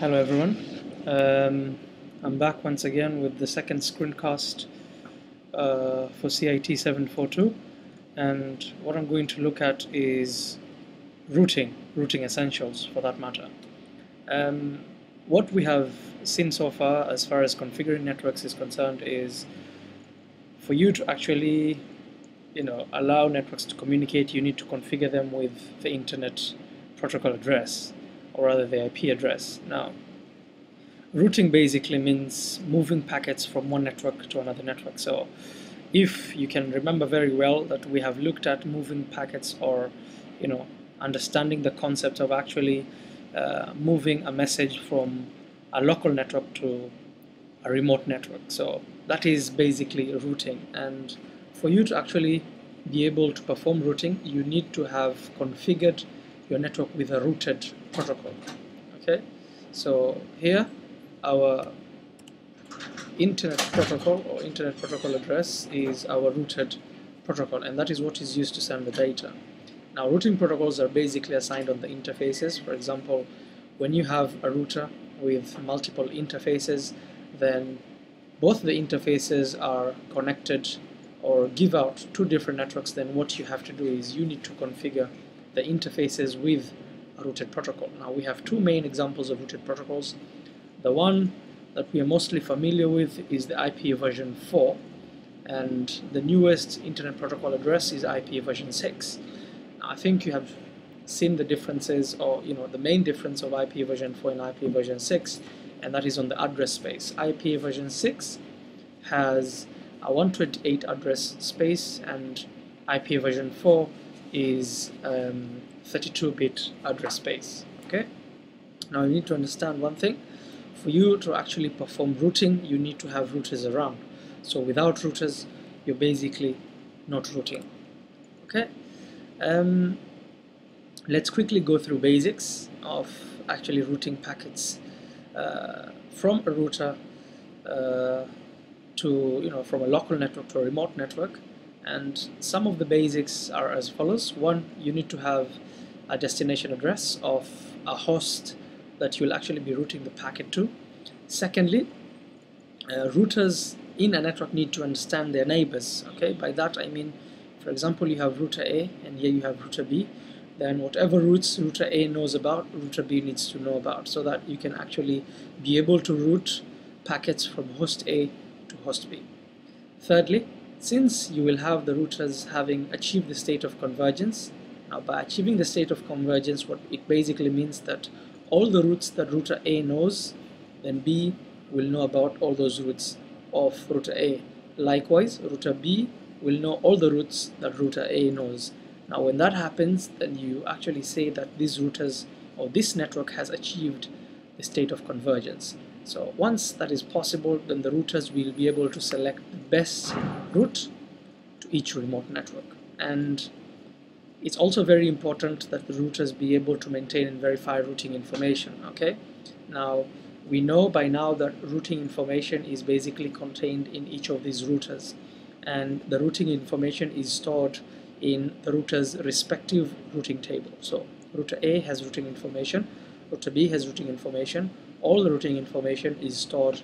Hello everyone. I'm back once again with the second screencast for CIT 742, and what I'm going to look at is routing essentials for that matter. What we have seen so far as configuring networks is concerned is for you to actually allow networks to communicate, you need to configure them with the internet protocol address, or rather the IP address. Now, routing basically means moving packets from one network to another network. So if you can remember very well that we have looked at moving packets, or understanding the concept of actually moving a message from a local network to a remote network. So that is basically routing, and for you to actually be able to perform routing, you need to have configured your network with a routed protocol. Okay, so here our internet protocol or internet protocol address is our routed protocol, and that is what is used to send the data. Now, routing protocols are basically assigned on the interfaces. For example, when you have a router with multiple interfaces, then both the interfaces are connected or give out two different networks. Then what you have to do is you need to configure the interfaces with a routed protocol. Now, we have two main examples of routed protocols. The one that we are mostly familiar with is the IP version 4, and the newest internet protocol address is IP version 6. Now, I think you have seen the differences, or the main difference of IP version 4 and IP version 6, and that is on the address space. IP version 6 has a 128 address space, and IP version 4 is 32-bit address space. Okay. Now you need to understand one thing. For you to actually perform routing, you need to have routers around. So without routers, you're basically not routing. Okay. Let's quickly go through basics of actually routing packets from a router to from a local network to a remote network. And some of the basics are as follows. One, you need to have a destination address of a host that you'll actually be routing the packet to. Secondly, routers in a network need to understand their neighbors. Okay, by that I mean, for example, you have router A and here you have router B. Then whatever routes router A knows about, router B needs to know about, so that you can actually be able to route packets from host A to host B. Thirdly, since you will have the routers having achieved the state of convergence, now by achieving the state of convergence, what it basically means that all the routes that router A knows, then B will know about all those routes of router A. Likewise, router B will know all the routes that router A knows. Now when that happens, then you actually say that these routers or this network has achieved the state of convergence. So once that is possible, then the routers will be able to select the best route to each remote network. And it's also very important that the routers be able to maintain and verify routing information. Okay, now we know by now that routing information is basically contained in each of these routers, and the routing information is stored in the router's respective routing table. So router A has routing information, router B has routing information, all the routing information is stored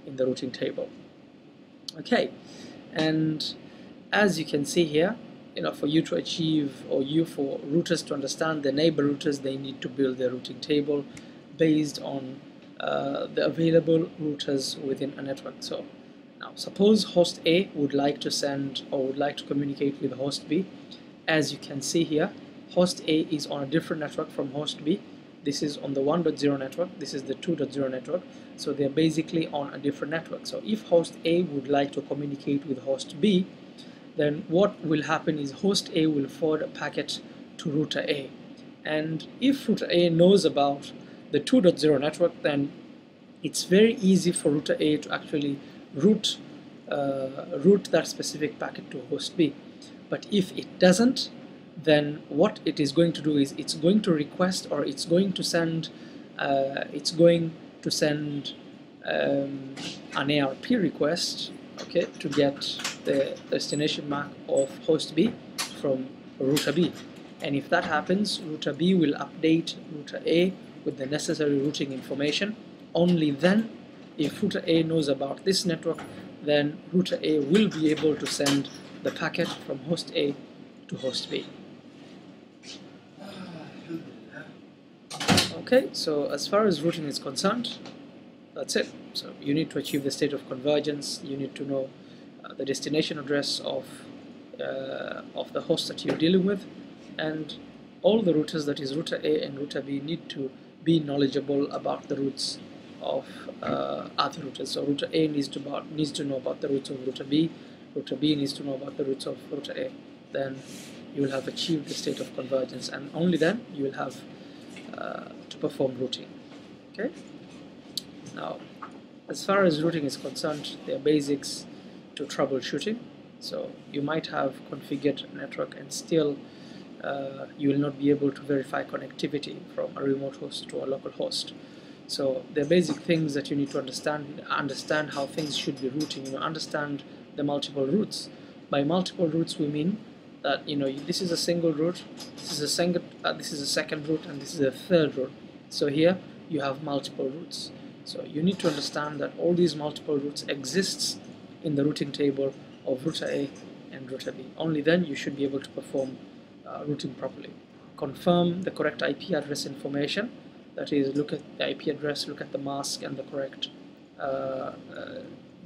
in the routing table. Okay, and as you can see here, for you to achieve, or for routers to understand the neighbor routers, they need to build their routing table based on the available routers within a network. So now suppose host A would like to send or would like to communicate with host B. As you can see here, host A is on a different network from host B. This is on the 1.0 network, this is the 2.0 network, so they're basically on a different network. So if host A would like to communicate with host B, then what will happen is host A will forward a packet to router A. And if router A knows about the 2.0 network, then it's very easy for router A to actually route that specific packet to host B. But if it doesn't, then what it is going to do is it's going to request, or it's going to send an ARP request, okay, to get the destination MAC of host B from router B. And if that happens, router B will update router A with the necessary routing information. Only then, if router A knows about this network, then router A will be able to send the packet from host A to host B. Okay, so as far as routing is concerned, that's it. So you need to achieve the state of convergence. You need to know the destination address of the host that you're dealing with, and all the routers, that is router A and router B, need to be knowledgeable about the routes of other routers. So router A needs to know about the routes of router B needs to know about the routes of router A. Then you will have achieved the state of convergence, and only then you will have to perform routing. Okay. Now, as far as routing is concerned, there are basics to troubleshooting. So you might have configured a network and still you will not be able to verify connectivity from a remote host to a local host. So there are basic things that you need to understand how things should be routing. Understand the multiple routes. By multiple routes, we mean that this is a single route, this is a second route, and this is a third route. So here you have multiple routes. So you need to understand that all these multiple routes exists in the routing table of router A and router B. Only then you should be able to perform routing properly. Confirm the correct IP address information. That is, look at the IP address, look at the mask, and the correct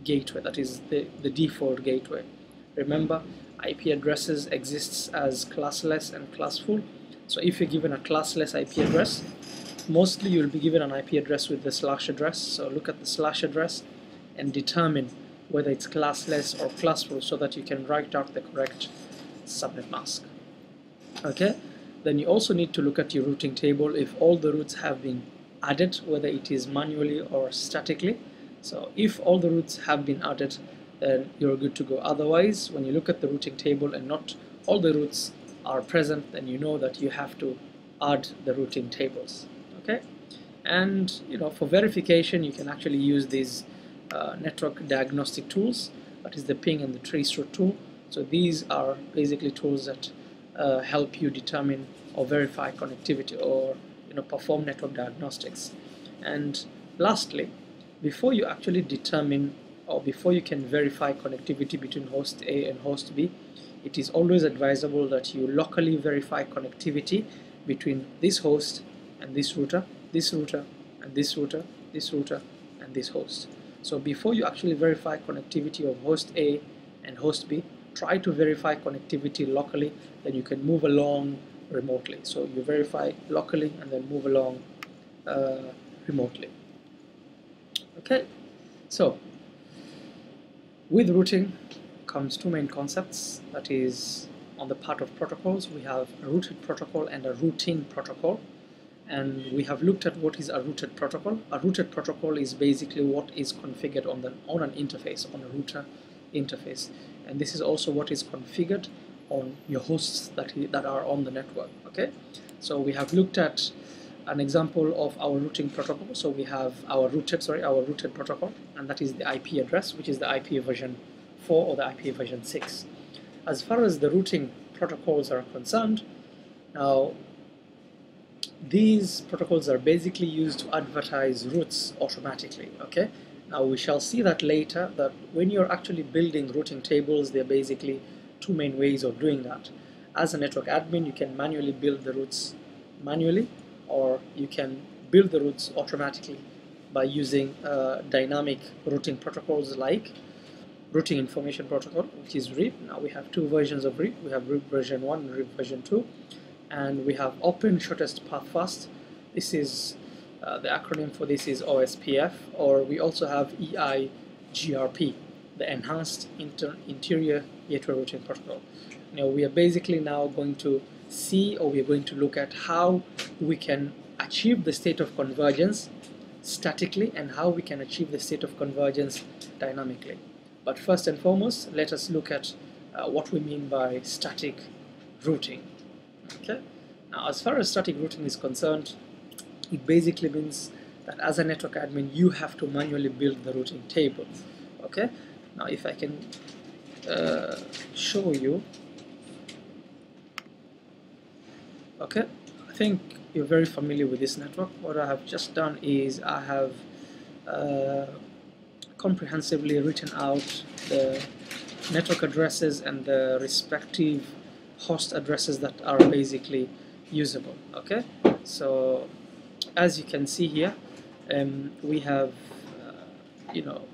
gateway. That is the default gateway. Remember, IP addresses exists as classless and classful. So if you're given a classless IP address, mostly you'll be given an IP address with the slash address. So look at the slash address and determine whether it's classless or classful, so that you can write out the correct subnet mask. Okay, then you also need to look at your routing table if all the routes have been added, whether it is manually or statically. So if all the routes have been added, then you're good to go. Otherwise, when you look at the routing table and not all the routes are present, then you know that you have to add the routing tables. Okay, and for verification, you can actually use these network diagnostic tools. That is the ping and the traceroute tool. So these are basically tools that help you determine or verify connectivity, or perform network diagnostics. And lastly, before you actually determine, or before you can verify connectivity between host A and host B, it is always advisable that you locally verify connectivity between this host and this router, this router, and this router, this router, and this host. So before you actually verify connectivity of host A and host B, try to verify connectivity locally, then you can move along remotely. So you verify locally and then move along remotely. Okay, so with routing comes two main concepts. That is, on the part of protocols, we have a routed protocol and a routing protocol. And we have looked at what is a routed protocol. A routed protocol is basically what is configured on an interface, on a router interface. And this is also what is configured on your hosts that are on the network. Okay, so we have looked at an example of our routing protocol. So we have our routed protocol, and that is the IP address, which is the IP version 4 or the IP version 6. As far as the routing protocols are concerned, now these protocols are basically used to advertise routes automatically. Okay, now we shall see that later, that when you're actually building routing tables, there are basically two main ways of doing that. As a network admin, you can manually build the routes manually, or you can build the routes automatically by using dynamic routing protocols like routing information protocol, which is RIP. Now we have two versions of RIP. We have RIP version 1 and RIP version 2. And we have open shortest path first. This is the acronym for this is OSPF, or we also have EIGRP, the Enhanced Interior Gateway Routing Protocol. We are basically now going to see, or we are going to look at how we can achieve the state of convergence statically and how we can achieve the state of convergence dynamically. But first and foremost, let us look at what we mean by static routing. Okay. Now, as far as static routing is concerned, it basically means that as a network admin, you have to manually build the routing table. Okay. Now, if I can show you, okay, I think you're very familiar with this network. What I have just done is I have comprehensively written out the network addresses and the respective host addresses that are basically usable. Okay, so as you can see here, we have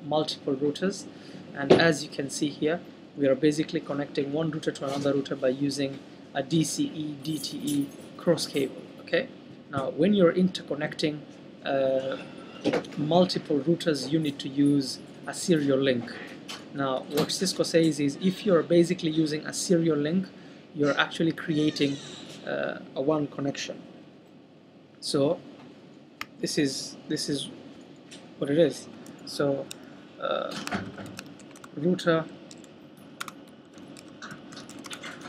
multiple routers, and as you can see here, we are basically connecting one router to another router by using a DCE DTE cross cable. Okay, now when you're interconnecting multiple routers, you need to use a serial link. Now what Cisco says is, if you're basically using a serial link, you're actually creating a one connection. So this is what it is. So router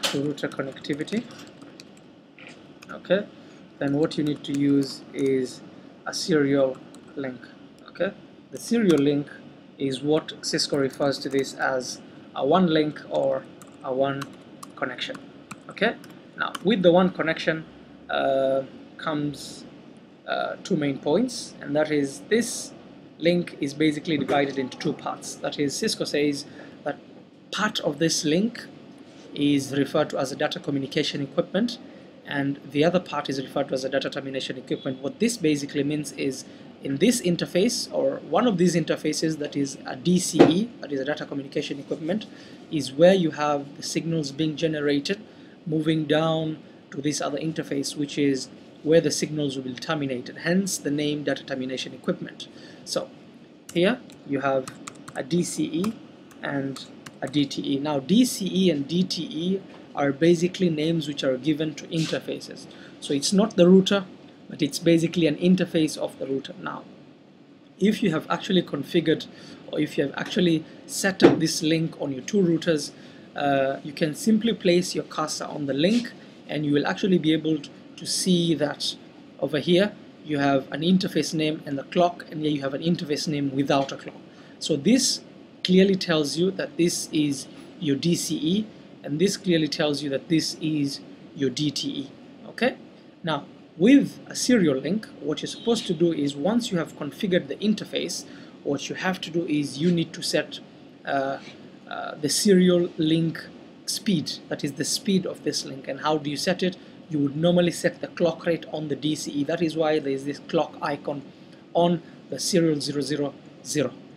to router connectivity. Okay, then what you need to use is a serial link. Okay, the serial link is what Cisco refers to this as a one link or a one connection. Okay, now with the one connection comes two main points, and that is, this link is basically divided into two parts. That is, Cisco says that part of this link is referred to as a data communication equipment, and the other part is referred to as a data termination equipment. What this basically means is, in this interface, or one of these interfaces, that is a DCE, that is a data communication equipment, is where you have the signals being generated moving down to this other interface, which is where the signals will be terminated, hence the name data termination equipment. So here you have a DCE and a DTE. Now DCE and DTE are basically names which are given to interfaces. So it's not the router, but it's basically an interface of the router. Now if you have actually configured, or if you have actually set up this link on your two routers, you can simply place your cursor on the link, and you will actually be able to see that over here you have an interface name and the clock, and here you have an interface name without a clock. So this clearly tells you that this is your DCE, and this clearly tells you that this is your DTE. Okay, now with a serial link, what you're supposed to do is, once you have configured the interface, what you have to do is you need to set the serial link speed, that is the speed of this link. And how do you set it? You would normally set the clock rate on the DCE. That is why there is this clock icon on the serial 000.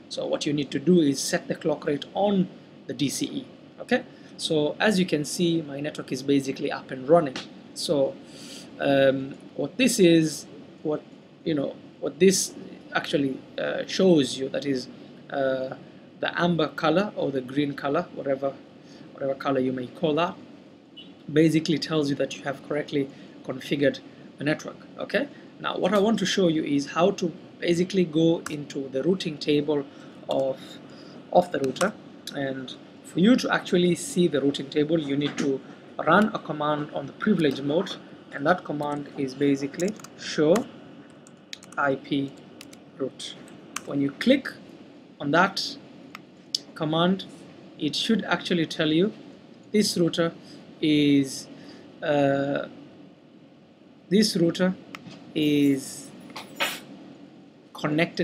So what you need to do is set the clock rate on the DCE. Okay, so as you can see, my network is basically up and running. So what this is, what this actually shows you, that is the amber color or the green color, whatever color you may call that, basically tells you that you have correctly configured the network. Okay, now what I want to show you is how to basically go into the routing table of the router. And for you to actually see the routing table, you need to run a command on the privilege mode, and that command is basically show IP route. When you click on that command, it should actually tell you this router is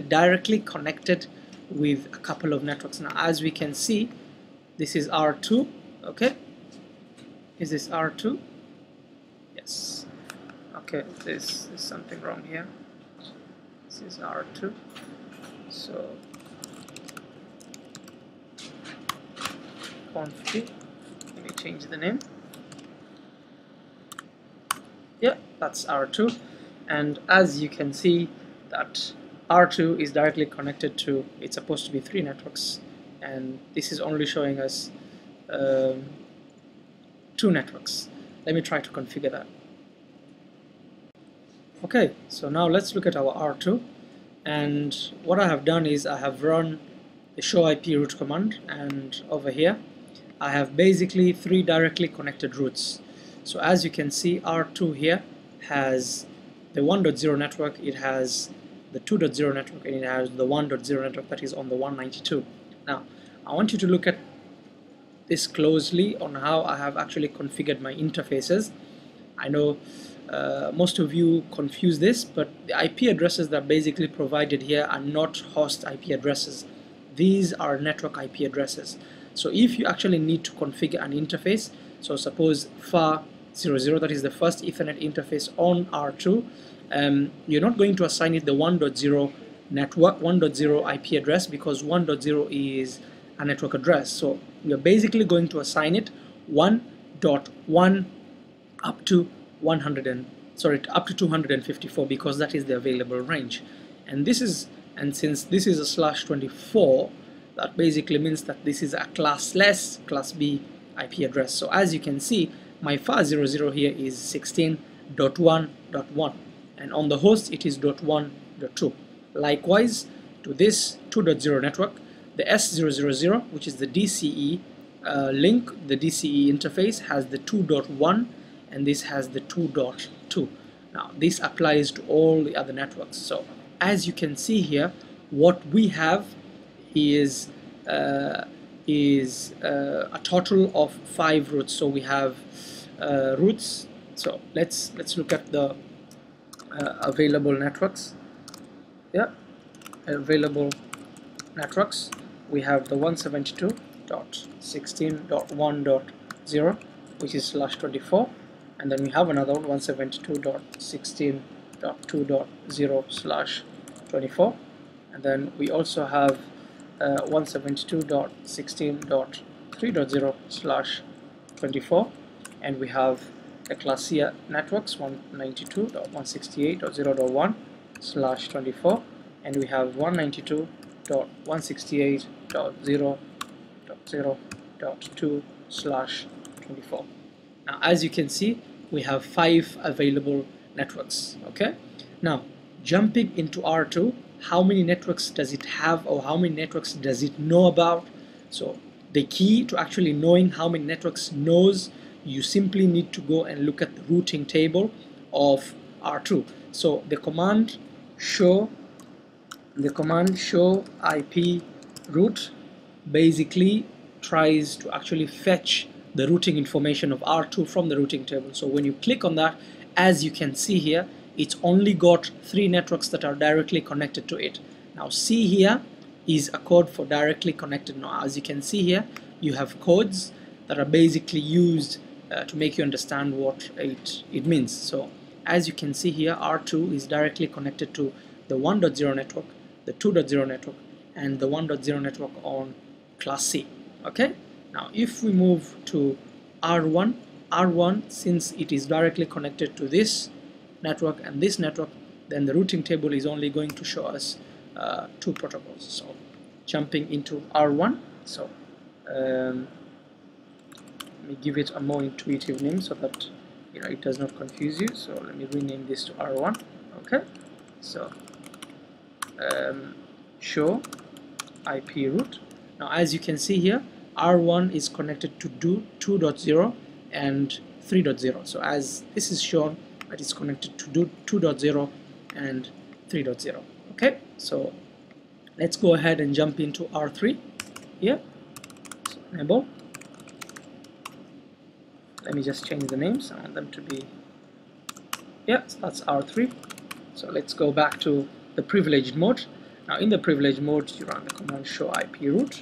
directly connected with a couple of networks. Now as we can see, this is R2. Okay, is this R2? Yes. Okay, there's something wrong here. This is R2. So config, let me change the name. Yeah, that's R2, and as you can see that R2 is directly connected to, it's supposed to be 3 networks, and this is only showing us 2 networks. Let me try to configure that. Okay, so now let's look at our R2, and what I have done is I have run the show IP route command, and over here I have basically 3 directly connected routes. So as you can see, R2 here has the 1.0 network, it has the 2.0 network, and it has the 1.0 network that is on the 192. Now I want you to look at this closely on how I have actually configured my interfaces. I know Most of you confuse this, but the IP addresses that are basically provided here are not host IP addresses. These are network IP addresses. So if you actually need to configure an interface, so suppose FAR00, that is the first Ethernet interface on R2, you're not going to assign it the 1.0 network 1.0 IP address, because 1.0 is a network address. So you're basically going to assign it 1.1 up to 254, because that is the available range. And since this is a /24, that basically means that this is a classless class B IP address. So as you can see, my FAR00 here is 16.1.1, and on the host it is .1.2. Likewise, to this 2.0 network, the S000, which is the DCE link, the DCE interface, has the 2.1, and this has the 2.2. Now this applies to all the other networks. So as you can see here, what we have is a total of 5 routes. So we have routes. So let's look at the available networks. Yeah, available networks. We have the 172.16.1.0, which is /24, and then we have another one, 172.16.2.0/24, and then we also have 172.16.3.0/24, and we have the class C networks 192.168.0.1/24, and we have 192.168.0.0.2/24. Now as you can see, we have 5 available networks. Okay, now jumping into R2, how many networks does it have, or how many networks does it know about? So the key to actually knowing how many networks knows, you simply need to go and look at the routing table of R2. So the command show IP route basically tries to actually fetch the routing information of R2 from the routing table. So when you click on that, as you can see here, it's only got 3 networks that are directly connected to it. Now C here is a code for directly connected. Now as you can see here, you have codes that are basically used to make you understand what it means. So as you can see here, R2 is directly connected to the 1.0 network, the 2.0 network, and the 1.0 network on class C. Okay, now if we move to R1, since it is directly connected to this network and this network, then the routing table is only going to show us 2 protocols. So jumping into R1, so let me give it a more intuitive name so that it does not confuse you. So let me rename this to R1. Okay, so show IP route. Now as you can see here, R1 is connected to 2.0 and 3.0. So as this is shown, it is connected to 2.0 and 3.0. Okay, so let's go ahead and jump into R3 here. So enable. Let me just change the names. I want them to be, yeah, so that's R3. So let's go back to the privileged mode. Now in the privileged mode, you run the command show IP route.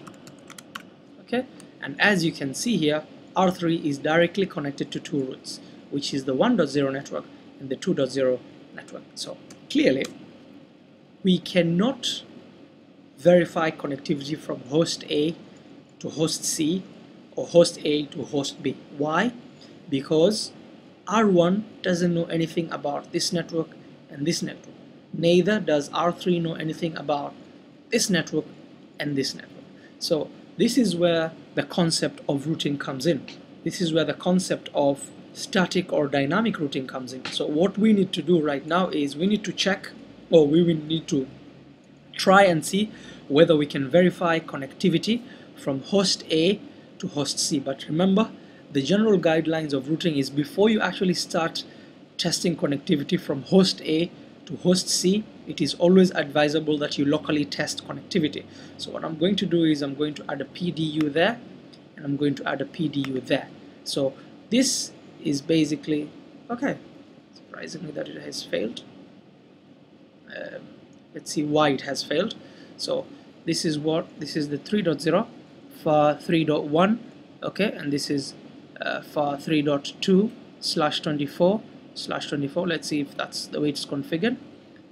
Okay, and as you can see here, R3 is directly connected to 2 routes, which is the 1.0 network and the 2.0 network. So clearly, we cannot verify connectivity from host A to host C or host A to host B. Why? Because R1 doesn't know anything about this network and this network. Neither does R3 know anything about this network and this network. So this is where the concept of routing comes in. This is where the concept of static or dynamic routing comes in. So what we need to do right now is we need to check, or we will need to try and see whether we can verify connectivity from host A to host C. But remember, the general guidelines of routing is before you actually start testing connectivity from host A to host C, it is always advisable that you locally test connectivity. So what I'm going to do is I'm going to add a PDU there, and I'm going to add a PDU there. So this is basically, okay, surprisingly that it has failed. Let's see why it has failed. So this is the 3.0 for 3.1, okay, and this is for 3.2/24/24. Let's see if that's the way it's configured.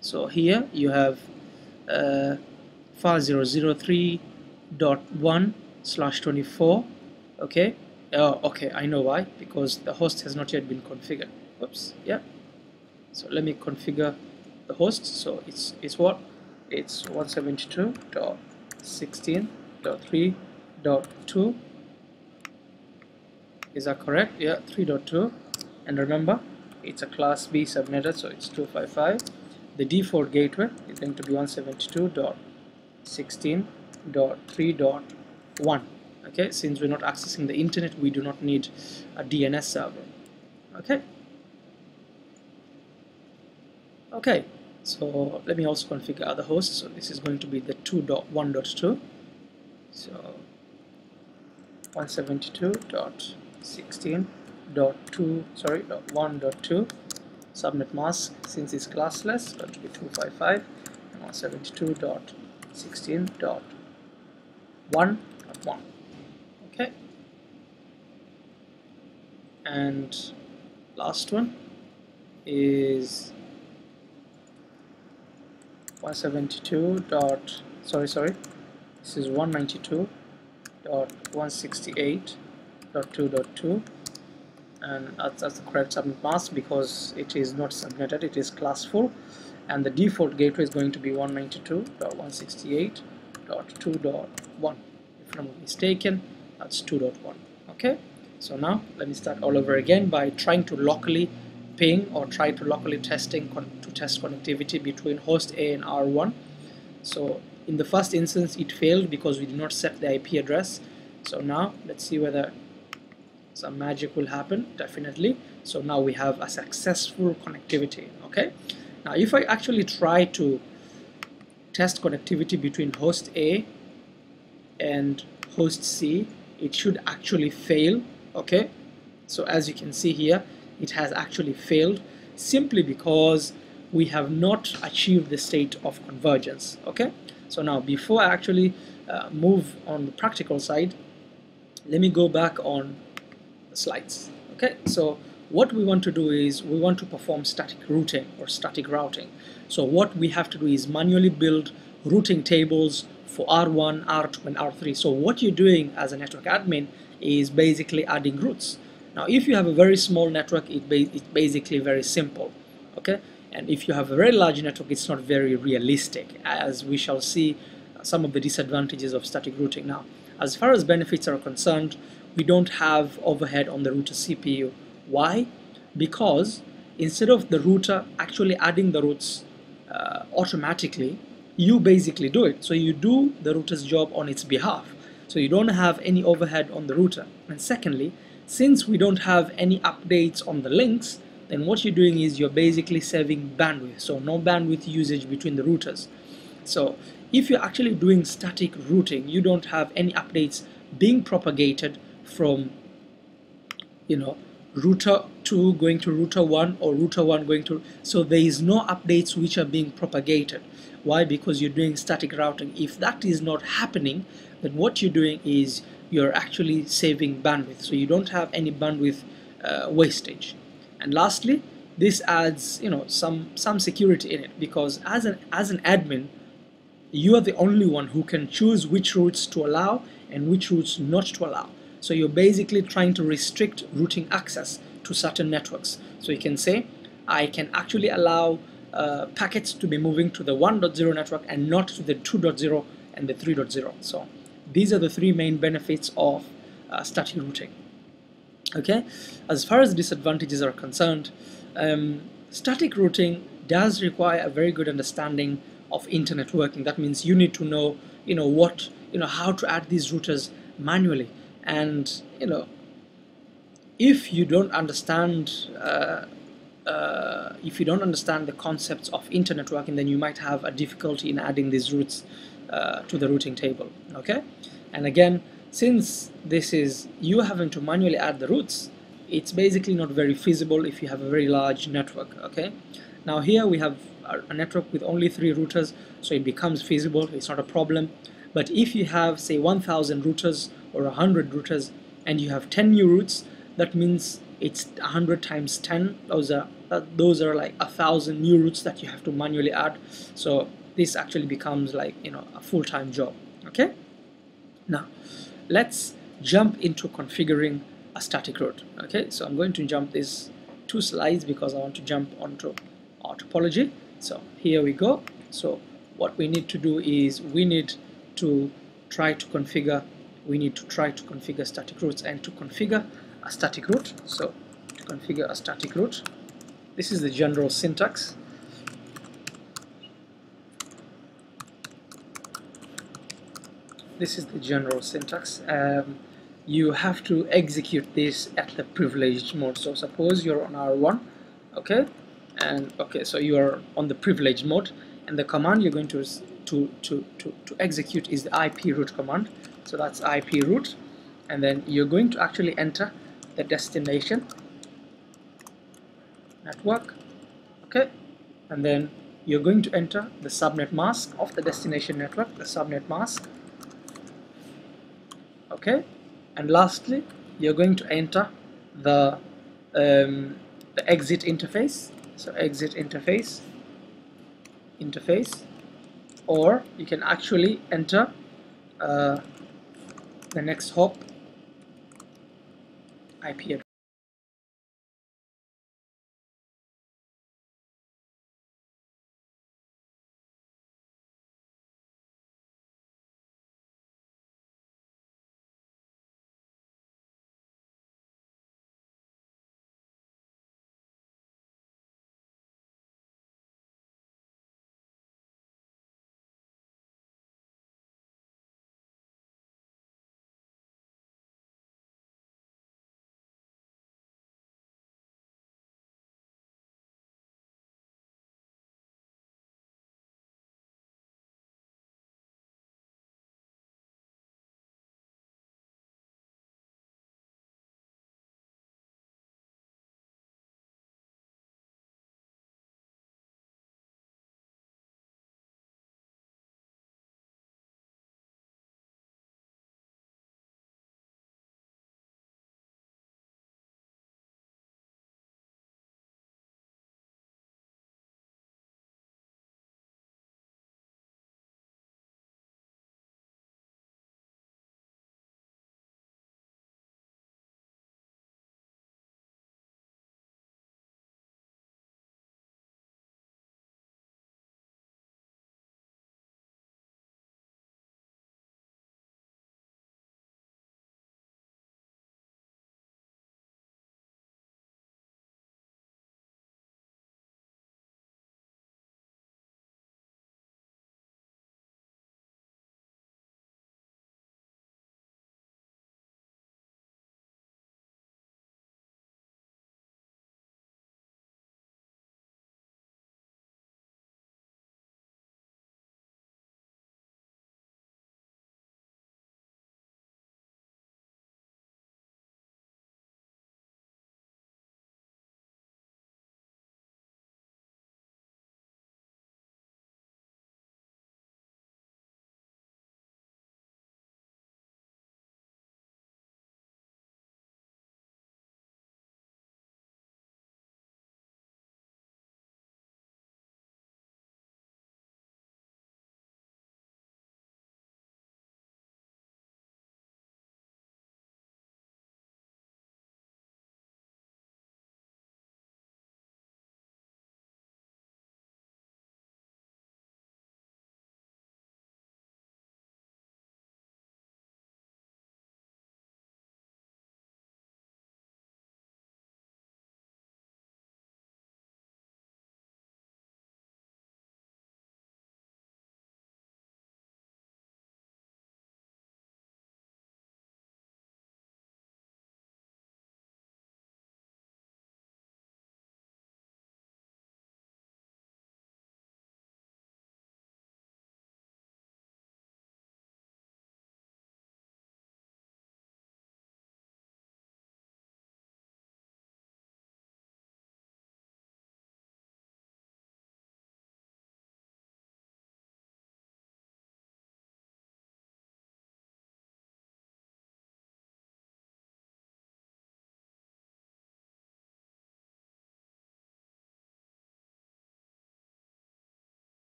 So here you have for 003.1/24, okay. Okay, I know why, because the host has not yet been configured. Oops, yeah. So let me configure the host. So it's what? It's 172.16.3.2. Is that correct? Yeah, 3.2. And remember, it's a class B subnetted, so it's 255. The default gateway is going to be 172.16.3.1. Okay, since we're not accessing the internet, we do not need a DNS server. Okay. Okay, so let me also configure other hosts. So this is going to be the 2.1.2. So 172.16.1.2 subnet mask, since it's classless, going to be 255, and 172.16.1.1. Okay, and last one is 172. This is 192.168.2.2, and that's the correct subnet mask because it is not subnetted, it is classful, and the default gateway is going to be 192.168.2.1. if I'm not mistaken, that's 2.1. Okay, so now let me start all over again by trying to locally ping or try to locally test connectivity between host A and R1. So in the first instance it failed because we did not set the IP address. So now let's see whether some magic will happen. Definitely. So now we have a successful connectivity. Okay, now if I actually try to test connectivity between host A and host C, it should actually fail. Okay, so as you can see here, it has actually failed simply because we have not achieved the state of convergence. Okay, so now before I actually move on the practical side, let me go back on the slides. Okay, so what we want to do is we want to perform static routing or static routing. So what we have to do is manually build routing tables for R1, R2 and R3. So what you're doing as a network admin is basically adding routes. Now if you have a very small network, it's basically very simple. Okay, and if you have a very large network, it's not very realistic, as we shall see some of the disadvantages of static routing. Now as far as benefits are concerned, we don't have overhead on the router CPU. Why? Because instead of the router actually adding the routes automatically, you basically do it. So you do the router's job on its behalf. So you don't have any overhead on the router. And secondly, since we don't have any updates on the links, then what you're doing is you're basically saving bandwidth. So no bandwidth usage between the routers. So if you're actually doing static routing, you don't have any updates being propagated from, you know, router 2 going to router 1 or router 1 going to, so there is no updates which are being propagated. Why? Because you're doing static routing. If that is not happening, then what you're doing is you're actually saving bandwidth, so you don't have any bandwidth wastage. And lastly, this adds, you know, some security in it, because as an admin, you are the only one who can choose which routes to allow and which routes not to allow. So you're basically trying to restrict routing access to certain networks. So you can say, I can actually allow packets to be moving to the 1.0 network and not to the 2.0 and the 3.0. So these are the three main benefits of static routing. Okay, as far as disadvantages are concerned, static routing does require a very good understanding of internet working. That means you need to know, how to add these routers manually. And if you don't understand the concepts of internet working, then you might have a difficulty in adding these routes to the routing table. Okay, and again, since this is you having to manually add the routes, it's basically not very feasible if you have a very large network. Okay, now here we have a network with only 3 routers, so it becomes feasible, it's not a problem. But if you have, say, 1,000 routers or 100 routers and you have 10 new routes, that means it's 100 times 10. Those are like 1,000 new routes that you have to manually add. So this actually becomes like, you know, a full-time job. Okay, now let's jump into configuring a static route. Okay, so I'm going to jump these 2 slides because I want to jump onto our topology. So here we go. So what we need to do is we need to try to configure static routes. And to configure a static route, so to configure a static route, this is the general syntax. This is the general syntax. You have to execute this at the privileged mode. So suppose you're on R1, okay, and okay, so you are on the privileged mode, and the command you're going to execute is the IP route command. So that's IP route, and then you're going to actually enter the destination network, okay, and then you're going to enter the subnet mask of the destination network, the subnet mask, okay, and lastly you're going to enter the exit interface. So exit interface, or you can actually enter the next hop IP address.